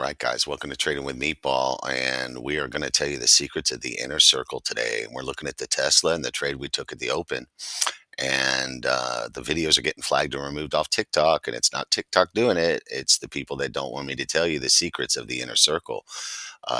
right, guys, welcome to Trading with Meatball. And we are going to tell you the secrets of the inner circle today. And we're looking at the Tesla and the trade we took at the open. And the videos are getting flagged and removed off TikTok. And it's not TikTok doing it, it's the people that don't want me to tell you the secrets of the inner circle.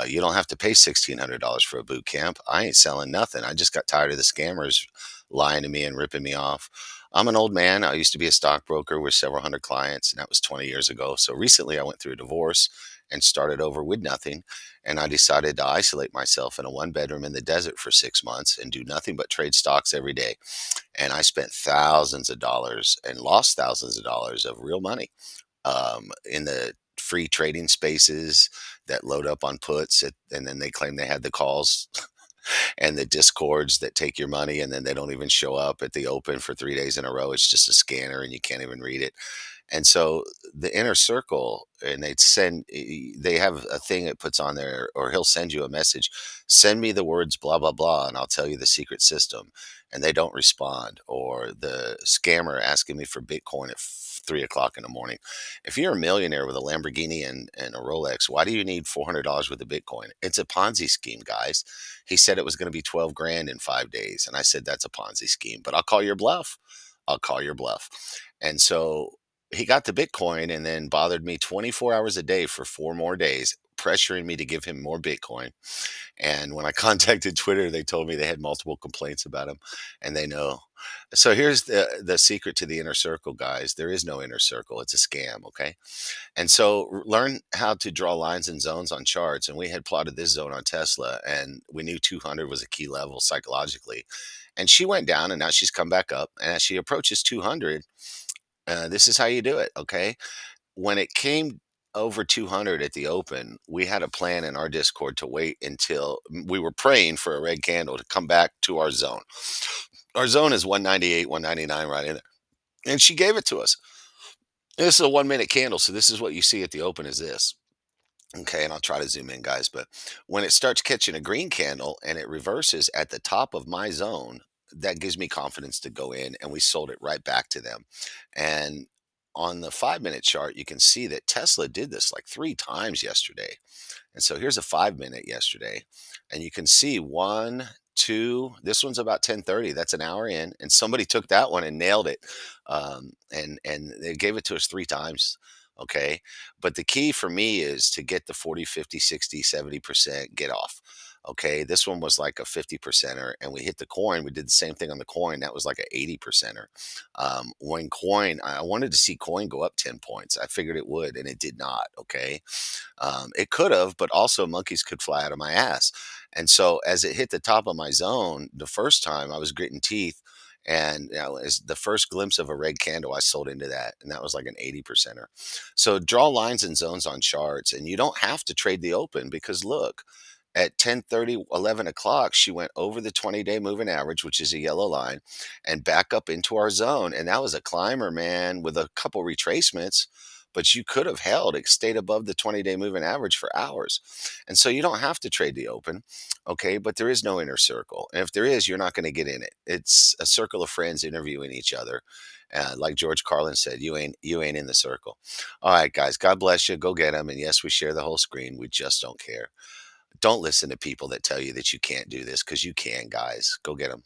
You don't have to pay $1,600 for a boot camp. I ain't selling nothing. I just got tired of the scammers lying to me and ripping me off. I'm an old man. I used to be a stockbroker with several hundred clients, and that was 20 years ago. So recently I went through a divorce and started over with nothing. And I decided to isolate myself in a one bedroom in the desert for 6 months and do nothing but trade stocks every day. And I spent thousands of dollars and lost thousands of dollars of real money in the free trading spaces that load up on puts and then they claim they had the calls and the discords that take your money and then they don't even show up at the open for 3 days in a row. It's just a scanner and you can't even read it. And so the inner circle, and they have a thing it puts on there, or he'll send you a message, send me the words blah, blah, blah, and I'll tell you the secret system. And they don't respond. Or the scammer asking me for Bitcoin at 3 o'clock in the morning. If you're a millionaire with a Lamborghini and a Rolex, why do you need $400 worth of Bitcoin? It's a Ponzi scheme, guys. He said it was going to be 12 grand in 5 days. And I said, that's a Ponzi scheme, but I'll call your bluff. I'll call your bluff. And so he got the Bitcoin and then bothered me 24 hours a day for 4 more days, pressuring me to give him more Bitcoin. And when I contacted Twitter, they told me they had multiple complaints about him and they know. So here's the secret to the inner circle, guys. There is no inner circle. It's a scam, okay? And so learn how to draw lines and zones on charts. And we had plotted this zone on Tesla and we knew 200 was a key level psychologically. And she went down and now she's come back up. And as she approaches 200, this is how you do it, okay? When it came over 200 at the open, we had a plan in our Discord to wait until we were praying for a red candle to come back to our zone. Our zone is 198, 199 right in there. And she gave it to us. This is a 1 minute candle. So this is what you see at the open is this. Okay, and I'll try to zoom in, guys. But when it starts catching a green candle and it reverses at the top of my zone, that gives me confidence to go in, and we sold it right back to them. And on the 5 minute chart, you can see that Tesla did this like 3 times yesterday. And so here's a 5 minute yesterday, and you can see one, two. This one's about 10:30. That's an hour in, and somebody took that one and nailed it. And they gave it to us 3 times. Okay, but the key for me is to get the 40, 50, 60, 70% get off. Okay, this one was like a 50 percenter, and we hit the coin. We did the same thing on the coin. That was like a 80 percenter. When coin, I wanted to see coin go up 10 points. I figured it would, and it did not. Okay, it could have, but also monkeys could fly out of my ass. And so as it hit the top of my zone, the first time I was gritting teeth. And as the first glimpse of a red candle, I sold into that. And that was like an 80 percenter. So draw lines and zones on charts. And you don't have to trade the open because look, at 10:30, 11 o'clock, she went over the 20-day moving average, which is a yellow line, and back up into our zone. And that was a climber, man, with a couple retracements. But you could have held it, stayed above the 20-day moving average for hours. And so you don't have to trade the open. Okay. But there is no inner circle. And if there is, you're not going to get in it. It's a circle of friends interviewing each other. Like George Carlin said, you ain't in the circle. All right, guys. God bless you. Go get them. And yes, we share the whole screen. We just don't care. Don't listen to people that tell you that you can't do this because you can, guys. Go get them.